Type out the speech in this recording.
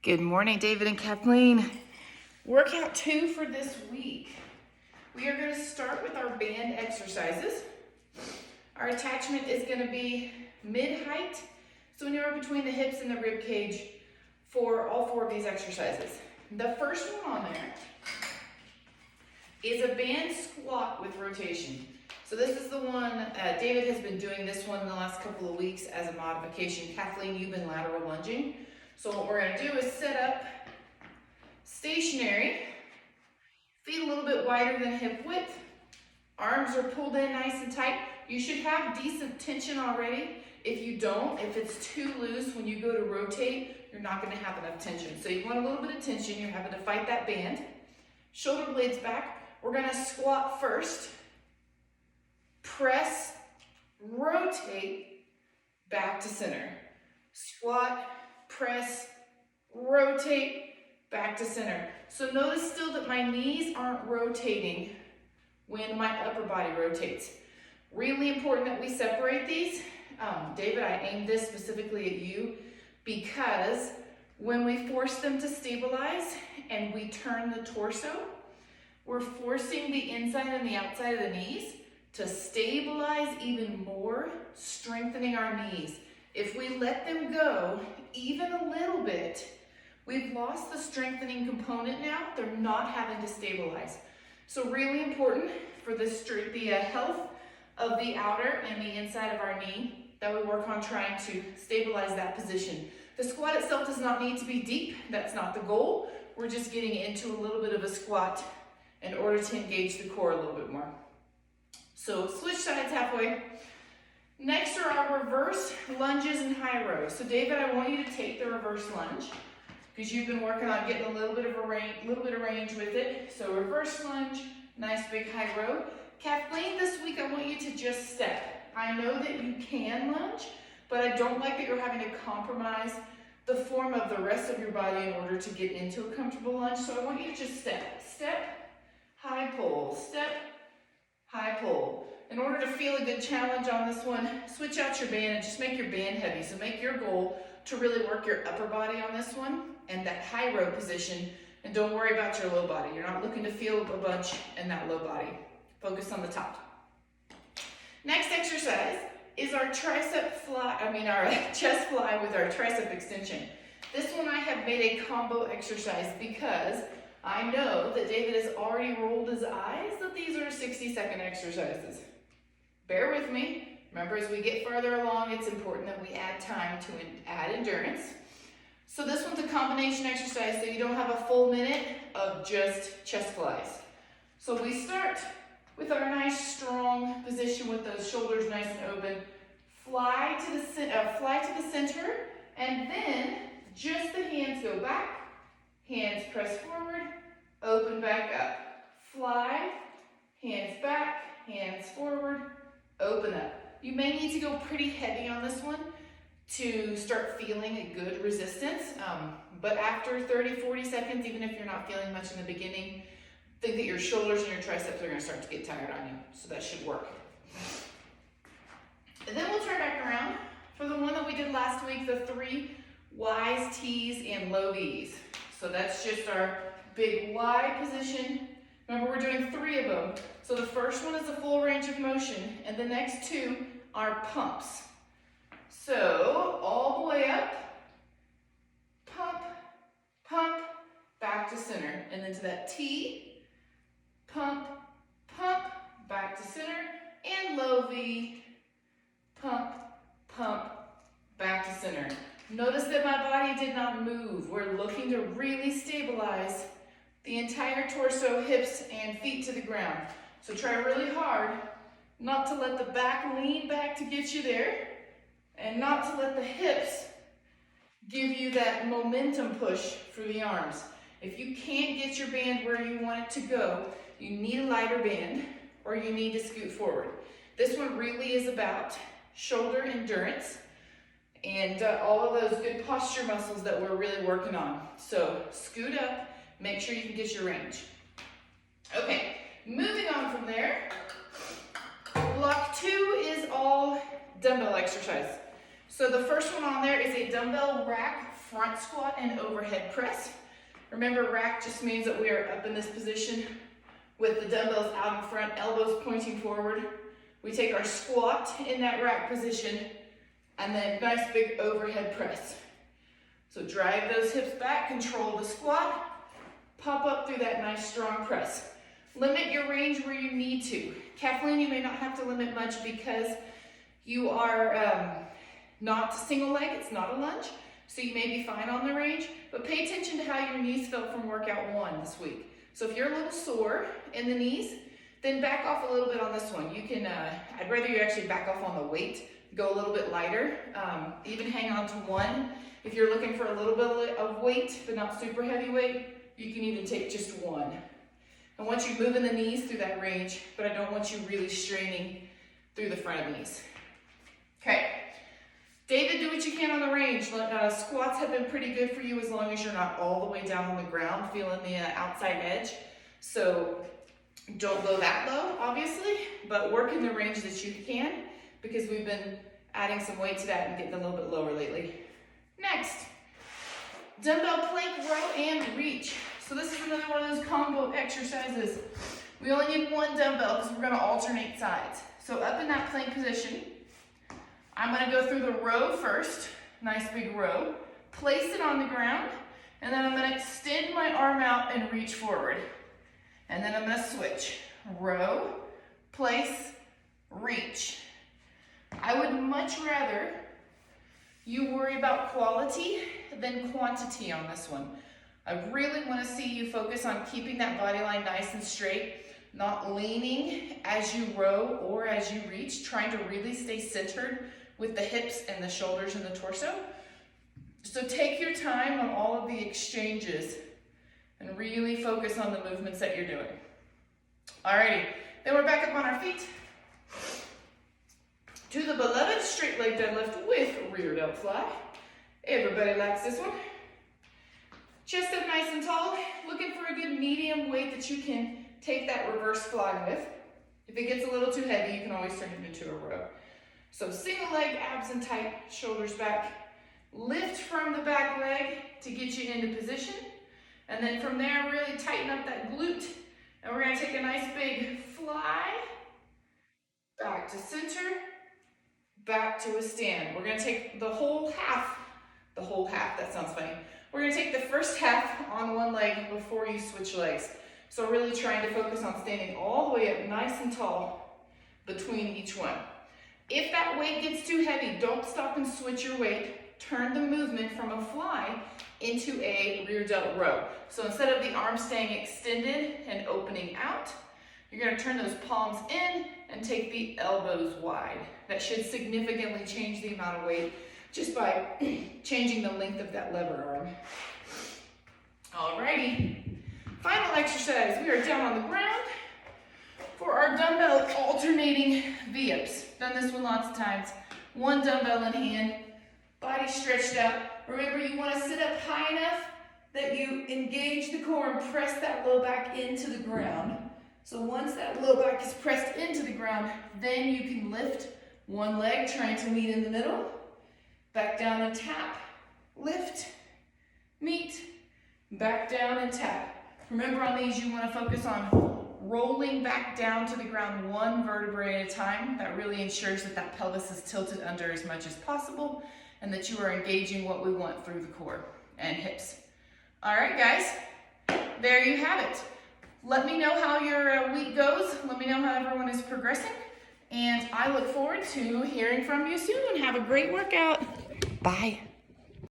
Good morning, David and Kathleen. Workout 2 for this week. We are going to start with our band exercises. Our attachment is going to be mid-height, so anywhere between the hips and the rib cage for all 4 of these exercises. The first one on there is a band squat with rotation. So this is the one, David has been doing this one in the last couple of weeks as a modification. Kathleen, you've been lateral lunging. So what we're going to do is set up stationary, feet a little bit wider than hip width, arms are pulled in nice and tight. You should have decent tension already. If you don't, if it's too loose when you go to rotate, you're not going to have enough tension. So you want a little bit of tension, you're having to fight that band. Shoulder blades back. We're going to squat first, press, rotate, back to center. Squat, press, rotate, back to center. So notice still that my knees aren't rotating when my upper body rotates. Really important that we separate these. David, I aimed this specifically at you because when we force them to stabilize and we turn the torso, we're forcing the inside and the outside of the knees to stabilize even more, strengthening our knees. If we let them go even a little bit, we've lost the strengthening component now. They're not having to stabilize. So really important for the health of the outer and the inside of our knee that we work on trying to stabilize that position. The squat itself does not need to be deep. That's not the goal. We're just getting into a little bit of a squat in order to engage the core a little bit more. So switch sides halfway. Next are our reverse lunges and high rows. So David, I want you to take the reverse lunge because you've been working on getting a little bit of range with it. So reverse lunge, nice big high row. Kathleen, this week I want you to just step. I know that you can lunge, but I don't like that you're having to compromise the form of the rest of your body in order to get into a comfortable lunge. So I want you to just step, step, high pull, step, high pull. In order to feel a good challenge on this one, switch out your band and just make your band heavy. So make your goal to really work your upper body on this one and that high row position, and don't worry about your low body. You're not looking to feel a bunch in that low body. Focus on the top. Next exercise is our our chest fly with our tricep extension. This one I have made a combo exercise because I know that David has already rolled his eyes that these are 60-second exercises. Bear with me. Remember, as we get farther along, it's important that we add time to add endurance. So this one's a combination exercise, so you don't have a full minute of just chest flies. So we start with our nice strong position with those shoulders nice and open. Fly to the center, and then just the hands go back. Hands press forward, open back up. Fly, hands back, hands forward, open up. You may need to go pretty heavy on this one to start feeling a good resistance, but after 30-40 seconds, even if you're not feeling much in the beginning, think that your shoulders and your triceps are going to start to get tired on you, so that should work. And then we'll turn back around for the one that we did last week, the 3 Y's, T's, and low V's. So that's just our big Y position. Remember, we're doing 3 of them. So the first one is a full range of motion, and the next 2 are pumps. So all the way up, pump, pump, back to center. And then to that T, pump, pump, back to center, and low V, pump, pump, back to center. Notice that my body did not move. We're looking to really stabilize the entire torso, hips, and feet to the ground. So try really hard not to let the back lean back to get you there, and not to let the hips give you that momentum push for the arms. If you can't get your band where you want it to go, you need a lighter band, or you need to scoot forward. This one really is about shoulder endurance and all of those good posture muscles that we're really working on. So scoot up, make sure you can get your range. Okay, moving on from there, block 2 is all dumbbell exercise. So the first one on there is a dumbbell rack front squat and overhead press. Remember, rack just means that we are up in this position with the dumbbells out in front, elbows pointing forward. We take our squat in that rack position, and then nice big overhead press. So drive those hips back, control the squat, pop up through that nice strong press. Limit your range where you need to. Kathleen, you may not have to limit much because you are not single leg, it's not a lunge, so you may be fine on the range, but pay attention to how your knees felt from workout 1 this week. So if you're a little sore in the knees, then back off a little bit on this one. You can, I'd rather you actually back off on the weight, go a little bit lighter, even hang on to 1. If you're looking for a little bit of weight, but not super heavy weight, you can even take just 1. I want you moving the knees through that range, but I don't want you really straining through the front of knees. Okay, David, do what you can on the range. Squats have been pretty good for you as long as you're not all the way down on the ground, feeling the outside edge. So don't go that low, obviously, but work in the range that you can, because we've been adding some weight to that and getting a little bit lower lately. Next, dumbbell plank row and reach. So this is another one of those combo exercises. We only need 1 dumbbell because we're going to alternate sides. So up in that plank position, I'm going to go through the row first, nice big row, place it on the ground, and then I'm going to extend my arm out and reach forward. And then I'm going to switch. Row, place, reach. I would much rather you worry about quality than quantity on this one. I really want to see you focus on keeping that body line nice and straight, not leaning as you row or as you reach, trying to really stay centered with the hips and the shoulders and the torso. So take your time on all of the exchanges and really focus on the movements that you're doing. Alrighty, then we're back up on our feet to the beloved straight leg deadlift with rear delt fly. Everybody likes this one. Chest up nice and tall, looking for a good medium weight that you can take that reverse fly with. If it gets a little too heavy, you can always turn it into a row. So single leg, abs and tight, shoulders back. Lift from the back leg to get you into position. And then from there, really tighten up that glute. And we're gonna take a nice big fly, back to center, back to a stand. We're gonna take the whole half, that sounds funny. We're gonna take the first half on 1 leg before you switch legs. So really trying to focus on standing all the way up nice and tall between each one. If that weight gets too heavy, don't stop and switch your weight. Turn the movement from a fly into a rear delt row. So instead of the arms staying extended and opening out, you're gonna turn those palms in and take the elbows wide. That should significantly change the amount of weight just by changing the length of that lever arm. Alrighty, final exercise. We are down on the ground for our dumbbell alternating V-ups. Done this one lots of times. 1 dumbbell in hand, body stretched out. Remember, you want to sit up high enough that you engage the core and press that low back into the ground. So once that low back is pressed into the ground, then you can lift 1 leg, trying to meet in the middle. Back down and tap, lift, meet, back down and tap. Remember on these, you want to focus on rolling back down to the ground 1 vertebrae at a time. That really ensures that that pelvis is tilted under as much as possible and that you are engaging what we want through the core and hips. All right, guys, there you have it. Let me know how your week goes. Let me know how everyone is progressing. And I look forward to hearing from you soon. Have a great workout. Bye.